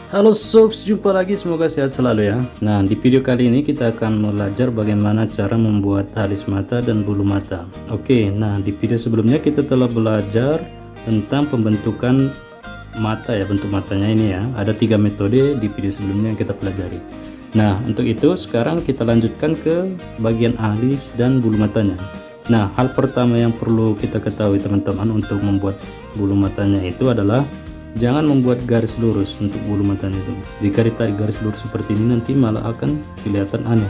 Halo Sobs, jumpa lagi, semoga sehat selalu ya. Nah, di video kali ini kita akan belajar bagaimana cara membuat alis mata dan bulu mata. Oke, nah di video sebelumnya kita telah belajar tentang pembentukan mata ya, bentuk matanya ini ya. Ada 3 metode di video sebelumnya yang kita pelajari. Nah, untuk itu sekarang kita lanjutkan ke bagian alis dan bulu matanya. Nah, hal pertama yang perlu kita ketahui teman-teman untuk membuat bulu matanya itu adalah jangan membuat garis lurus untuk bulu matanya itu. Jika ditarik garis lurus seperti ini nanti malah akan kelihatan aneh.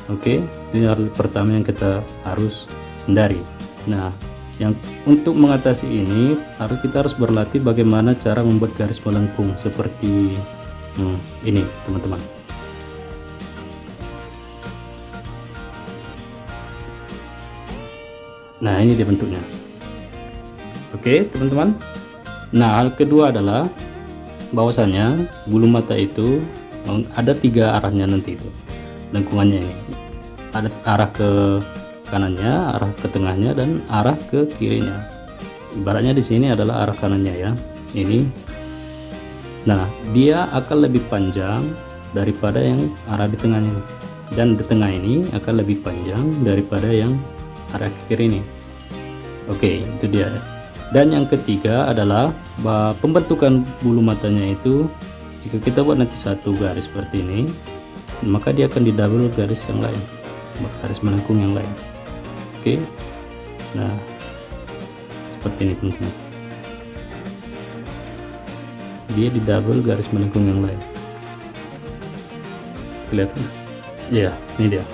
Oke, itu hal pertama yang kita harus hindari. Nah, yang untuk mengatasi ini kita harus berlatih bagaimana cara membuat garis melengkung seperti ini teman-teman. Nah, ini dia bentuknya. Oke teman-teman. Nah, hal kedua adalah bahwasanya bulu mata itu ada 3 arahnya nanti itu lengkungannya ini. Ada arah ke kanannya, arah ke tengahnya, dan arah ke kirinya. Ibaratnya di sini adalah arah kanannya ya. Ini. Nah, dia akan lebih panjang daripada yang arah di tengahnya. Dan di tengah ini akan lebih panjang daripada yang arah ke kiri ini. Oke, itu dia. Dan yang ketiga adalah pembentukan bulu matanya itu, jika kita buat nanti satu garis seperti ini, maka dia akan didouble garis yang lain, garis melengkung yang lain. Oke, nah seperti ini teman-teman, dia didouble garis melengkung yang lain. Kelihatan ya, ini dia.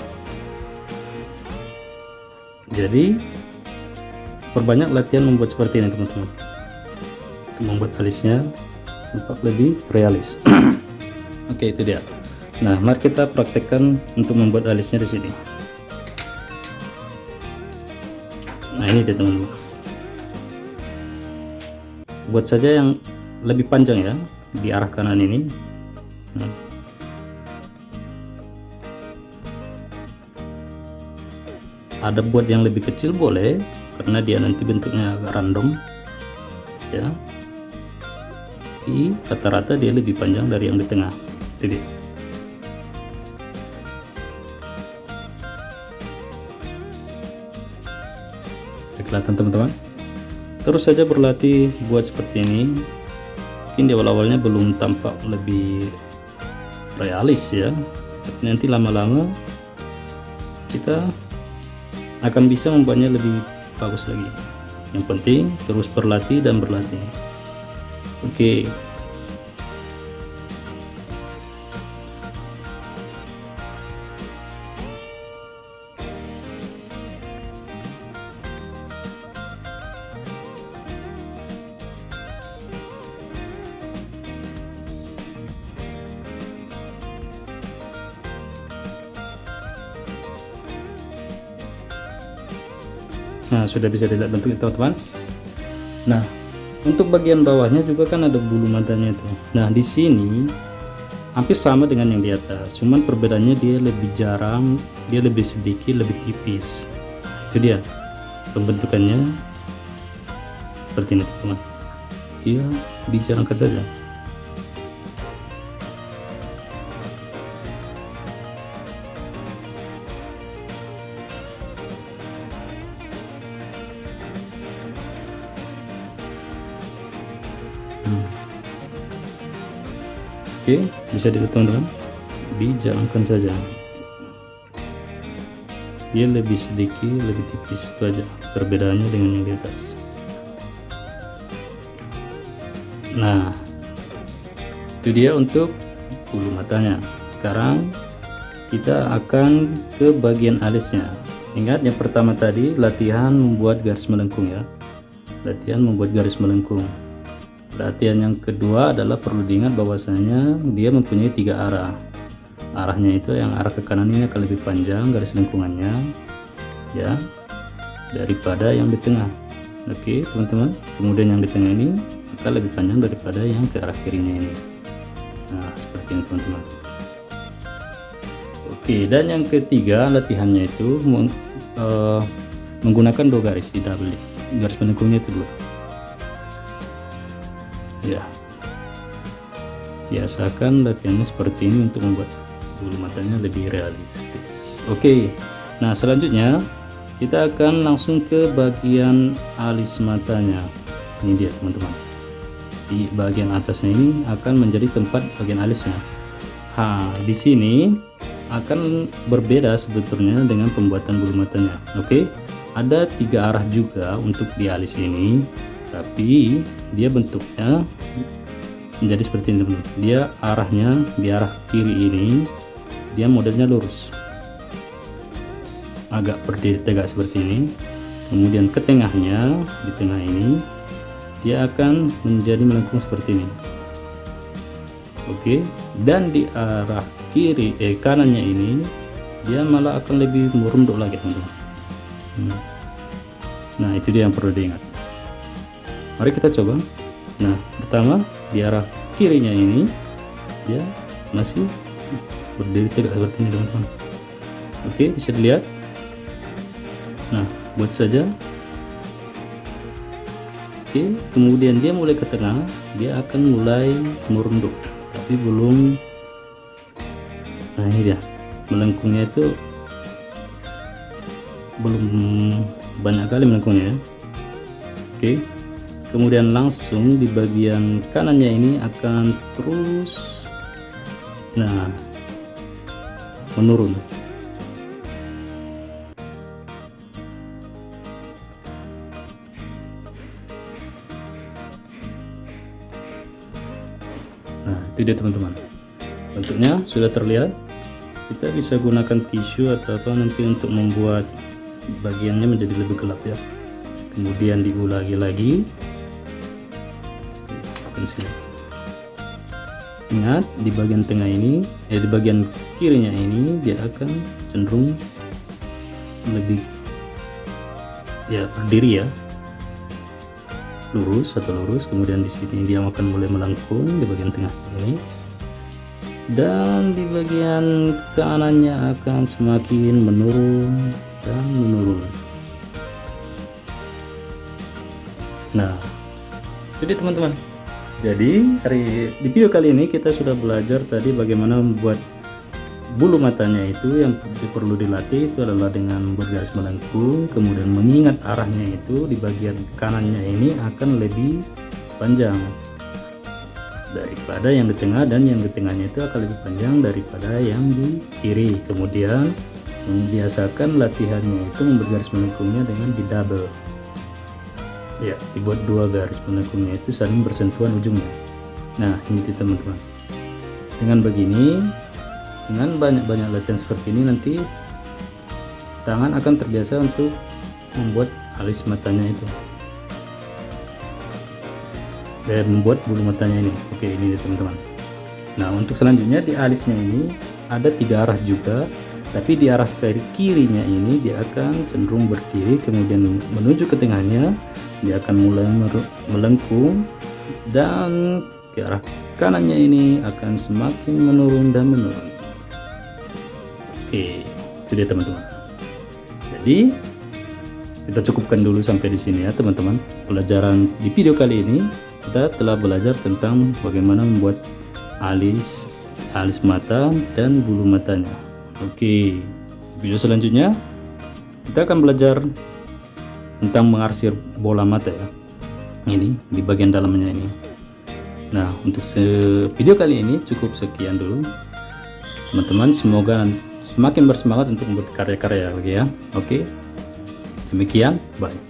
Jadi perbanyak latihan membuat seperti ini teman-teman, untuk membuat alisnya nampak lebih realis. Oke, itu dia. Nah, mari kita praktekkan untuk membuat alisnya di sini. Nah, ini dia teman-teman. Buat saja yang lebih panjang ya, di arah kanan ini. Nah. Ada buat yang lebih kecil boleh, karena dia nanti bentuknya agak random ya. Di rata-rata dia lebih panjang dari yang di tengah. Itu dia. Kelihatan teman-teman. Terus saja berlatih buat seperti ini. Mungkin di awal-awalnya belum tampak lebih realis ya, tapi nanti lama-lama kita akan bisa membuatnya lebih bagus lagi. Yang penting terus berlatih dan berlatih. Oke. Nah, sudah bisa dilihat bentuknya teman-teman. Nah, untuk bagian bawahnya juga kan ada bulu matanya itu. Nah, di sini hampir sama dengan yang di atas, cuman perbedaannya dia lebih jarang, dia lebih sedikit, lebih tipis. Itu dia pembentukannya seperti ini teman-teman. Dia dijarangkan saja. Oke, bisa dilihat teman-teman, dijalankan saja. Dia lebih sedikit, lebih tipis, itu aja perbedaannya dengan yang di atas. Nah, itu dia untuk bulu matanya. Sekarang kita akan ke bagian alisnya. Ingat yang pertama tadi latihan membuat garis melengkung ya, latihan membuat garis melengkung. Latihan yang kedua adalah perlu diingat bahwasanya dia mempunyai 3 arah. Arahnya itu yang arah ke kanan ini akan lebih panjang garis lengkungannya ya, daripada yang di tengah. Oke teman-teman, kemudian yang di tengah ini akan lebih panjang daripada yang ke arah kirinya ini. Nah, seperti ini teman-teman. Oke, dan yang ketiga latihannya itu menggunakan 2 garis di double. Garis melengkungnya itu 2 ya. biasakan latihannya seperti ini untuk membuat bulu matanya lebih realistis. Oke, nah selanjutnya kita akan langsung ke bagian alis matanya. Ini dia teman-teman, di bagian atasnya ini akan menjadi tempat bagian alisnya. Di sini akan berbeda sebetulnya dengan pembuatan bulu matanya. Oke, ada 3 arah juga untuk di alis ini, tapi dia bentuknya menjadi seperti ini teman-teman. Dia arahnya di arah kiri ini, dia modelnya lurus, agak berdiri tegak seperti ini. Kemudian ke tengahnya, di tengah ini dia akan menjadi melengkung seperti ini. Oke, dan di arah kiri kanannya ini dia malah akan lebih merunduk lagi teman-teman. Nah itu dia yang perlu diingat. Mari kita coba. Nah pertama di arah kirinya ini dia masih berdiri tegak seperti ini teman-teman. Oke, bisa dilihat. Nah buat saja. Oke, kemudian dia mulai ke tengah, dia akan mulai merunduk, tapi belum. Nah ini dia, melengkungnya itu belum banyak kali melengkungnya ya. Oke, kemudian langsung di bagian kanannya ini akan terus menurun. Nah itu dia teman-teman, bentuknya sudah terlihat. Kita bisa gunakan tisu atau apa nanti untuk membuat bagiannya menjadi lebih gelap ya. Kemudian diulangi lagi. Ingat di bagian tengah ini, di bagian kirinya ini dia akan cenderung lebih ya berdiri ya, lurus atau lurus. Kemudian di sini dia akan mulai melengkung di bagian tengah ini, dan di bagian kanannya akan semakin menurun dan menurun. Nah itu dia teman-teman. Jadi di video kali ini kita sudah belajar tadi bagaimana membuat bulu matanya. Itu yang perlu dilatih itu adalah dengan bergaris melengkung, kemudian mengingat arahnya itu di bagian kanannya ini akan lebih panjang daripada yang di tengah, dan yang di tengahnya itu akan lebih panjang daripada yang di kiri. Kemudian membiasakan latihannya itu membuat garis melengkungnya dengan di double ya, dibuat 2 garis melengkungnya itu saling bersentuhan ujungnya. Nah ini teman-teman, dengan begini, dengan banyak-banyak latihan seperti ini, nanti tangan akan terbiasa untuk membuat alis matanya itu dan membuat bulu matanya ini. Oke, ini teman-teman. Nah untuk selanjutnya di alisnya ini ada 3 arah juga, tapi di arah kirinya ini dia akan cenderung berdiri, kemudian menuju ke tengahnya dia akan mulai melengkung, dan ke arah kanannya ini akan semakin menurun dan menurun. Oke, itu dia teman-teman. Jadi kita cukupkan dulu sampai di sini ya teman-teman. Pelajaran di video kali ini kita telah belajar tentang bagaimana membuat alis mata dan bulu matanya. Oke, video selanjutnya kita akan belajar tentang mengarsir bola mata ya, ini di bagian dalamnya ini. Nah untuk video kali ini cukup sekian dulu teman-teman, semoga semakin bersemangat untuk membuat karya-karya lagi ya. Oke, demikian, bye.